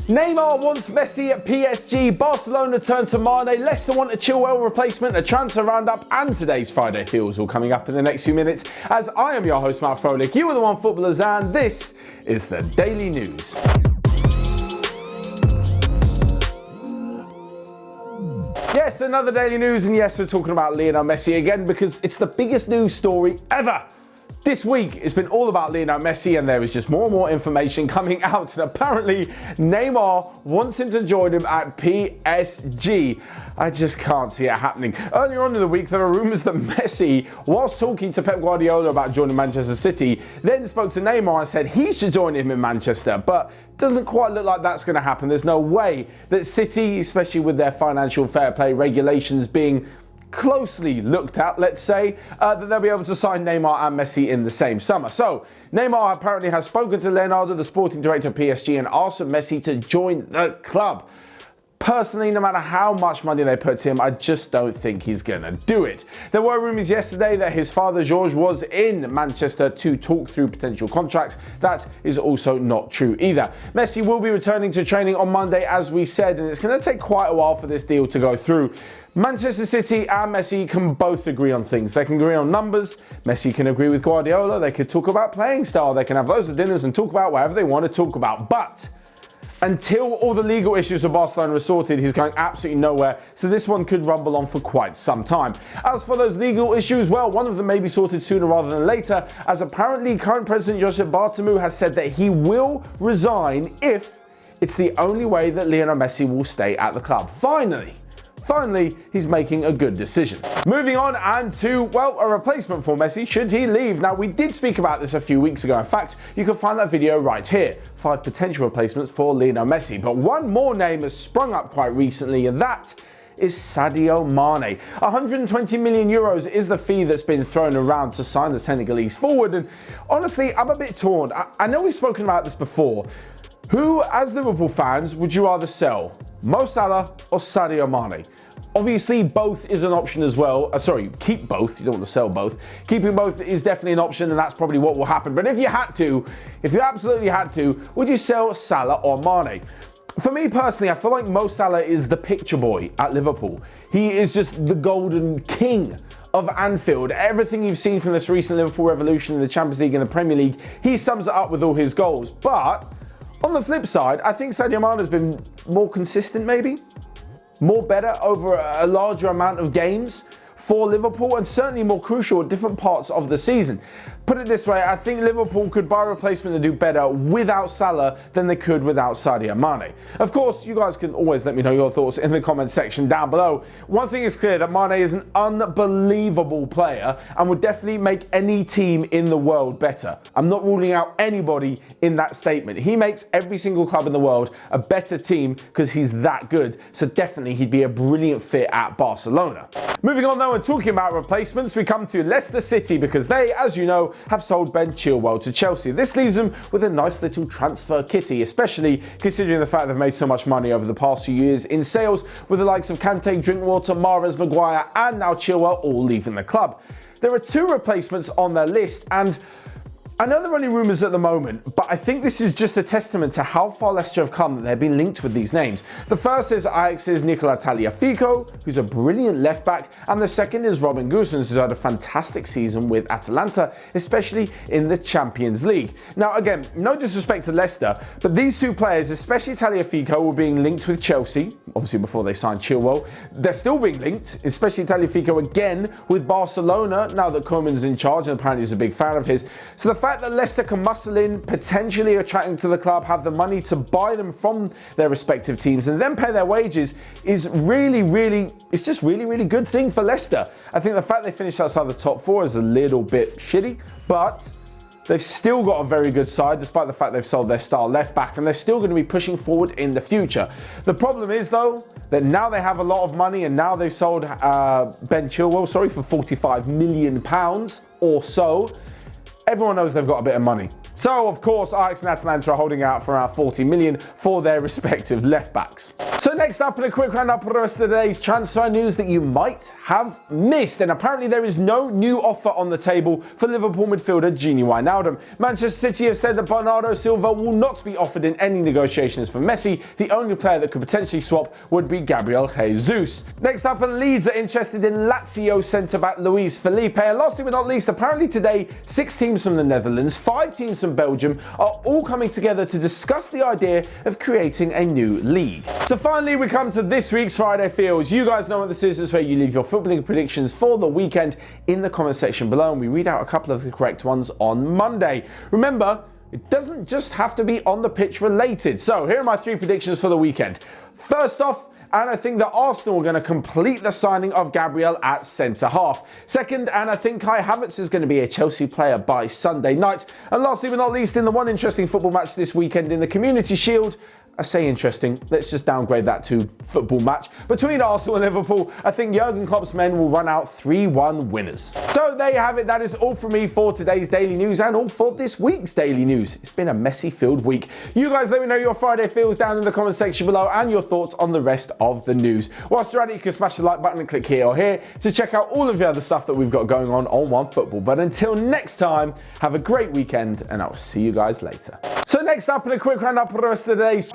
Neymar wants Messi at PSG, Barcelona turn to Mane, Leicester want a Chilwell replacement, a transfer roundup, and today's Friday Feels all coming up in the next few minutes. As I am your host, Matt Froelich, you are the Onefootballers, and this is the Daily News. Yes, another Daily News, and yes, we're talking about Lionel Messi again because it's the biggest news story ever. This week, it's been all about Lionel Messi, and there is just more and more information coming out. And apparently, Neymar wants him to join him at PSG. I just can't see it happening. Earlier on in the week, there were rumours that Messi, whilst talking to Pep Guardiola about joining Manchester City, then spoke to Neymar and said he should join him in Manchester. But it doesn't quite look like that's going to happen. There's no way that City, especially with their financial fair play regulations being closely looked at, let's say, that they'll be able to sign Neymar and Messi in the same summer. So, Neymar apparently has spoken to Leonardo, the sporting director of PSG, and asked Messi to join the club. Personally, no matter how much money they put to him, I just don't think he's going to do it. There were rumours yesterday that his father, George, was in Manchester to talk through potential contracts. That is also not true either. Messi will be returning to training on Monday, as we said, and it's going to take quite a while for this deal to go through. Manchester City and Messi can both agree on things. They can agree on numbers. Messi can agree with Guardiola. They could talk about playing style. They can have loads of dinners and talk about whatever they want to talk about. But until all the legal issues of Barcelona are sorted, he's going absolutely nowhere. So this one could rumble on for quite some time. As for those legal issues, well, one of them may be sorted sooner rather than later, as apparently current president Josep Bartomeu has said that he will resign if it's the only way that Lionel Messi will stay at the club. Finally, he's making a good decision. Moving on and to, well, a replacement for Messi should he leave. Now, we did speak about this a few weeks ago. In fact, you can find that video right here. 5 potential replacements for Lionel Messi. But one more name has sprung up quite recently, and that is Sadio Mane. 120 million euros is the fee that's been thrown around to sign the Senegalese forward. And honestly, I'm a bit torn. I know we've spoken about this before. Who, as Liverpool fans, would you rather sell? Mo Salah or Sadio Mane? Obviously, both is an option as well. Keep both. You don't want to sell both. Keeping both is definitely an option, and that's probably what will happen. But if you absolutely had to, would you sell Salah or Mane? For me personally, I feel like Mo Salah is the picture boy at Liverpool. He is just the golden king of Anfield. Everything you've seen from this recent Liverpool revolution in the Champions League and the Premier League, he sums it up with all his goals. But on the flip side, I think Sadio Mane has been more consistent, maybe more better over a larger amount of games for Liverpool, and certainly more crucial at different parts of the season. Put it this way, I think Liverpool could buy a replacement and do better without Salah than they could without Sadio Mane. Of course, you guys can always let me know your thoughts in the comment section down below. One thing is clear, that Mane is an unbelievable player and would definitely make any team in the world better. I'm not ruling out anybody in that statement. He makes every single club in the world a better team because he's that good. So definitely he'd be a brilliant fit at Barcelona. Moving on though, and talking about replacements, we come to Leicester City because they, as you know, have sold Ben Chilwell to Chelsea. This leaves them with a nice little transfer kitty, especially considering the fact they've made so much money over the past few years in sales, with the likes of Kante, Drinkwater, Mahrez, Maguire, and now Chilwell all leaving the club. There are 2 replacements on their list, and I know they're only rumours at the moment, but I think this is just a testament to how far Leicester have come that they've been linked with these names. The first is Ajax's Nicola Tagliafico, who's a brilliant left back, and the second is Robin Gosens, who's had a fantastic season with Atalanta, especially in the Champions League. Now again, no disrespect to Leicester, but these 2 players, especially Tagliafico, were being linked with Chelsea, obviously before they signed Chilwell. They're still being linked, especially Tagliafico again with Barcelona, now that Koeman's in charge, and apparently he's a big fan of his. So the fact that Leicester can muscle in, potentially attracting to the club, have the money to buy them from their respective teams and then pay their wages is really good thing for Leicester. I think the fact they finished outside the top 4 is a little bit shitty, but they've still got a very good side despite the fact they've sold their star left back, and they're still going to be pushing forward in the future. The problem is though that now they have a lot of money, and now they've sold Ben Chilwell, for £45 million or so. Everyone knows they've got a bit of money. So, of course, Ajax and Atalanta are holding out for around 40 million for their respective left backs. So next up, in a quick roundup of the rest of today's transfer news that you might have missed. And apparently there is no new offer on the table for Liverpool midfielder Gini Wijnaldum. Manchester City have said that Bernardo Silva will not be offered in any negotiations for Messi. The only player that could potentially swap would be Gabriel Jesus. Next up, and Leeds are interested in Lazio centre-back Luis Felipe. And lastly but not least, apparently today, 6 teams from the Netherlands, 5 teams from Belgium are all coming together to discuss the idea of creating a new league. So finally, we come to this week's Friday Feels. You guys know what this is. It's where you leave your footballing predictions for the weekend in the comment section below, and we read out a couple of the correct ones on Monday. Remember, it doesn't just have to be on the pitch related. So here are my 3 predictions for the weekend. First off, and I think that Arsenal are going to complete the signing of Gabriel at centre-half. Second, and I think Kai Havertz is going to be a Chelsea player by Sunday night. And lastly but not least, in the one interesting football match this weekend in the Community Shield, I say interesting, let's just downgrade that to football match. Between Arsenal and Liverpool, I think Jurgen Klopp's men will run out 3-1 winners. So there you have it. That is all from me for today's daily news and all for this week's daily news. It's been a Messi-filled week. You guys let me know your Friday feels down in the comment section below and your thoughts on the rest of the news. Whilst you're at it, you can smash the like button and click here or here to check out all of the other stuff that we've got going on Onefootball. But until next time, have a great weekend and I'll see you guys later. So next up, in a quick roundup of the rest of the days.